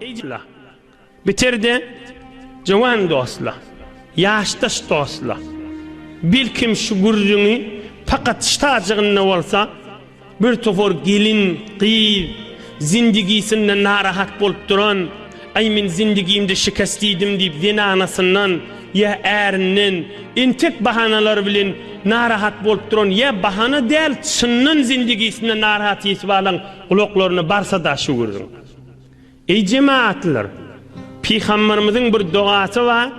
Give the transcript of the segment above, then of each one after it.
Eydiler. Bitirdi. Cavan dostlar. Yaştaş dostlar. Bilkim şu gurrunu fakat ştacığında olsa bir tofor gelin, kıyı, zindigisinden narahat bolup duran, ay min zindigimde şikastiydim deyip zina anasından ya erinin intek bahanalar bilen narahat bolup duran ya bahana değil çınının zindigisinden narahat yesip alan kulaklarını barsa da şu gurrun. Ey cemaatler, Peygamberimizin bir duası var.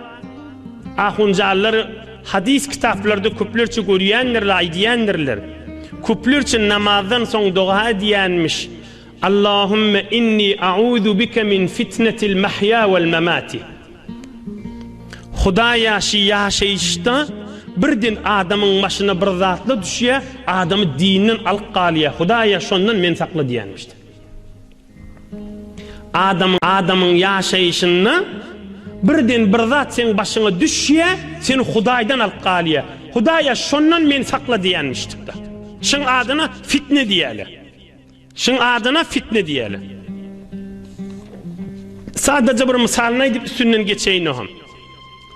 Ahuncalar hadis kitaplarda köplerçe görüyendirler, aydiyendirler. Köplerçe namazdan son dua diyenmiş. Allahümme inni a'udhu bike min fitnetil mahya vel memati. Hudaya yaşayışta birden adamın başına bir zatla düşüyor, adamı dinin alıp kalıyor. Hudaya şondan men sakla diyenmiştir. Adamın yaşayışını birden bir zat senin başına düşüyor, seni Hudaydan alıp kalıyor. Hudaya şondan men sakla diyenmiştir. Şun adına fitne diyelim. Şun adına fitne diyelim. Sadece bir misalına edip üstünden geçeyim oham.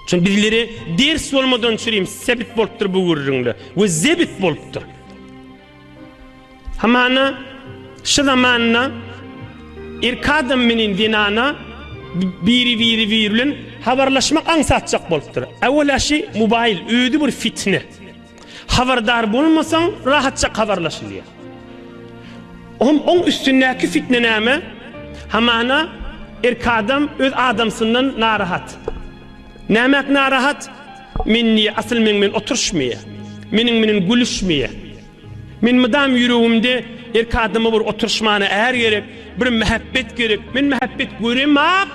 Çünkü bizleri ders olmadan çüreyim, sebit boluptur bu gurrunda. Ve zebit boluptur. Hamana, şu zamanla irkadam menin dinana biri haberlaşmak ansatacak boluptur. Evvela şey mobil, ödü bir fitne. Haberdar bulmasan rahatça haberlaşılıyor. On üstündeki fitne neme? Hamana irkadam öz adamsından narahat. Nemek narahat? Minni asıl men oturuşmaya. Menin gülüşmeye. Men madam yüreğimde irkadama bir oturuşmana eğer gerek, bir muhabbet gerek. Men muhabbet göremek.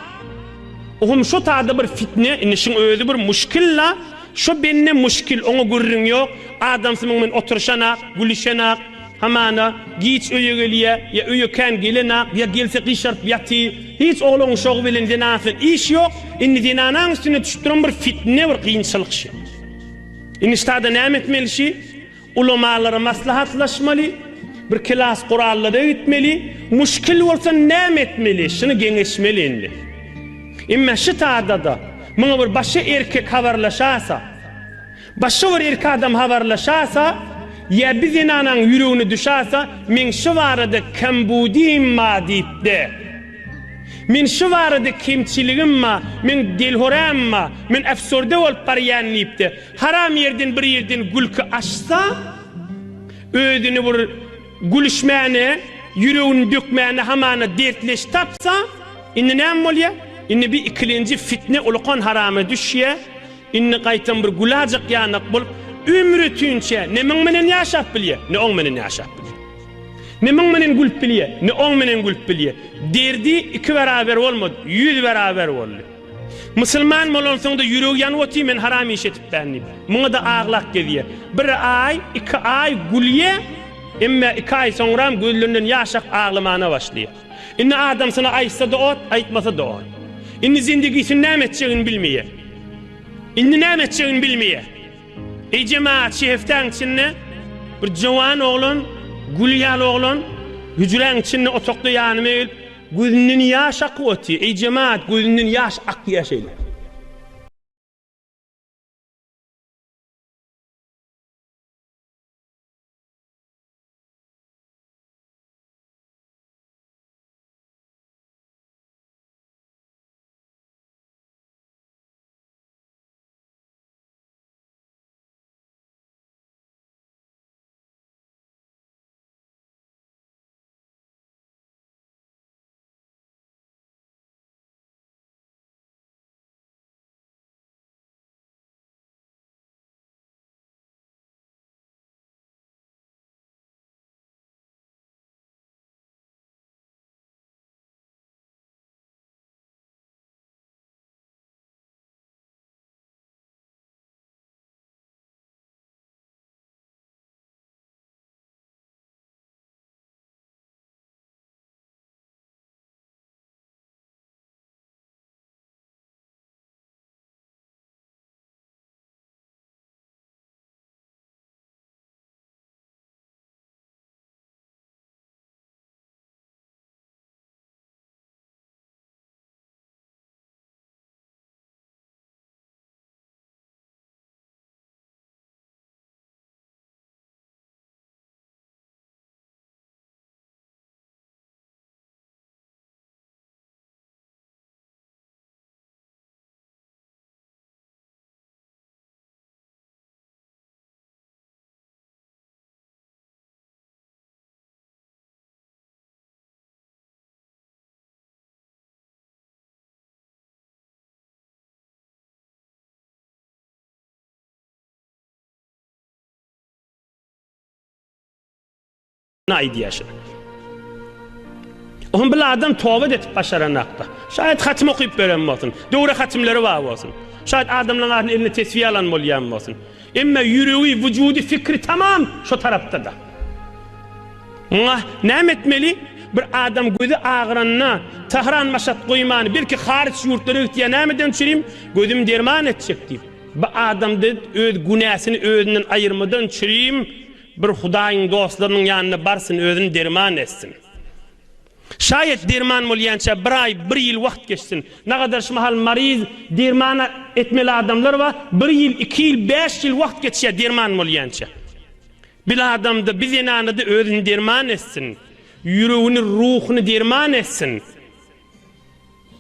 Ohum şu tarzda bir fitne, inişin özü bir muşkilla. Şu benne muşkil, onu görürün yok. Adamsın men oturuşanak, gülüşanak. Hamana giç öye geliyor, ya öye kan gelenak, ya gelse kışart yatı. Hiç oğlun şoğu bilen dinasın iş yok. İnni dinanan üstüne düştüren bir fitne, bir kıyınçılık şey. İnni ştada ne etmeli şey? Ulamalara maslahatlaşmalı, bir klas kuralları gitmeli, muşkil olsa ne etmeli? Şunu genişmeli indi. İmme şu tada da, bana bir başı erkek haberlaşasa, başı bir erkek adam haberlaşasa, ya biz inanan yüreğini düşerse, min şu varada kambudiyim ma deyip de, min şu varada kimçiliğim ma, min dilhoram ma, min efsorde ol parayan deyip de, haram yerden bir yerden gülkü açsa, ödünü bir gülüşmeyene, yüreğini dökmeyene hamana dertleş tapsa, inni ne oluyor? İnni bir ikilinci fitne ulukan harama düşüyor, inni kaytan bir gülacak yanak bulup, ömrü tünçe ne menen yaşap biliyor, ne on menen yaşap biliyor. Ne menen gülp biliyor, ne on menen gülp biliyor. Derdi iki beraber olmadı, 100 beraber oldu. Müslüman olursan da yüreği yanıp men haram iş etip benliyim. Buna da ağlak geliyor. Bir ay, 2 ay gülüye, ama 2 ay sonra gözlerinden yaşak ağlamana başlıyor. İnne adam sana aysa da ot, aytmasa da ot. İnne zindigisini ne edeceğini bilmiyor. İnne ne edeceğini bilmiyor. Ey cemaat şehiften içinde bir cavan oğlun, güliyal oğlun, hücren içinde otokta yanıma gelip gözünün yaş akı otuyor. Ey cemaat gözünün yaş akı yaşayla. aýdýaşyr. Oňa bir adam tawbat etip başaranakda. Şaýat hatym okuyup beren bolsun, döwre hatymlary bar bolsun. Şaýat adamlaryň eline tesbih alan bolýan bolsun. Emma ýüregi, wüjudi, fikri tamam şo tarapda da. Näme etmeli? Bir adam gözü ağıranna, tahran maşat goýmany, belki hariç ýurtlara gitýär, nämeden çyrym? Gözüm derman etjek diýip. Bu adamdy öz günäsini özünden aýyrmadan çyrym, bir Hudaýyň dostlarynyň ýanyna barsyn, özüni derman etsin. Şayet derman bolýança bir ay, bir ýyl wagt geçsin. Nagadar şmahal mariz derman etmeli adamlar var. Bir ýyl, 2 ýyl, 5 ýyl wagt geçýär derman bolýança. Bir adamda biz ýanada özüni derman etsin. Yüreğini, ruhunu derman etsin.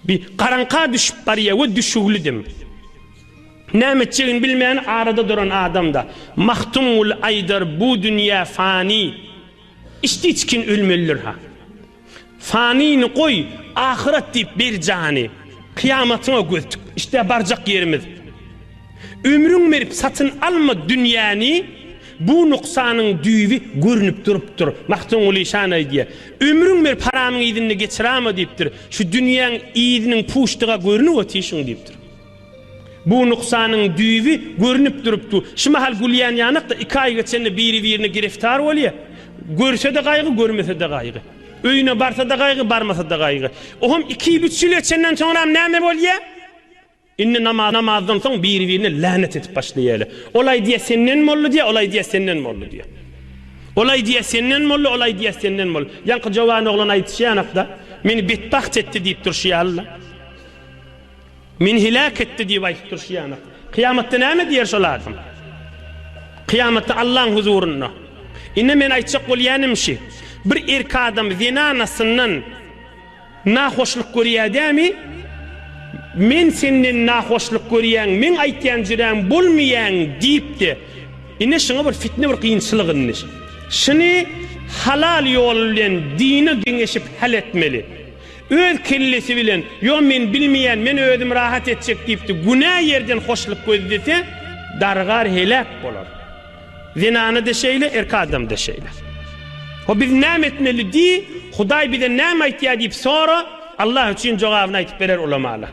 Bir karanlığa düşüp barıya ve düşüglidim. Näme etjegini bilmeyen arada duran adamda. Mahtumul aydar bu dünya fani. İşte içkin ölmelidir ha. Fanini koy, ahiret deyip bir cani. Kıyamatına götük. İşte barcak yerimiz. Ömrün verip satın alma dünyani. Bu nuksanın düýbi görünüp durupdur. Mahtumul işan aýdýar. Ömrüň bir paramyň ýydyny geçirama diýipdir. Şu dünýäň ýydiniň puşdyga görünüp ötýüşiň diýipdir. Bu nuksanın düýbi görünüp durupdy. Şu mahal gülýän ýanykda 2 ay geçende biri-birine giriftar bolýar. Görse de gaýgy, görmese de gaýgy. Öýüne barsa da gaýgy, barmasa da gaýgy. Ohum 2 ýyl 3 ýyl geçenden soňra näme bolýar? İnne namazdan soň bir-birine lanet etip başlaýaly. Olay diýe senden mollu diýe, olay diýe senden mollu diýe. Olay diýe senden mollu, olay diýe senden mollu. Ýanky jowan oglan aýtýanakda, meni betbaht etdi diýip durşýarlar. Meni hilak etdi diýip aýtyp durşýanak. Kıyamatda näme diýer şolar? Kıyamatda Allahyň huzurunda. Inne men aýtjak bolýanymşy, bir erki adam zinanasyndan nahoşluk görýärmi? Men senden nahoşluk görýän, men aýtýan jirän bolmaýan diýipdi. Ine şuna bir fitne, bir kıyınçılık. Şunu halal yol bilen dine geňeşip hal etmeli. Öz kellesi bilen, yo men bilmeýän, men özüm rahat etjek diýipdi. Günä ýerden hoşluk gözlese, dargar helak bolar. Zinany da şeýle, erki adam da şeýle. O biz näme etmeli di, Hudaý bize näme aýtýar diýip sonra Allah üçin jogabyny aýtyp berer ulamalar.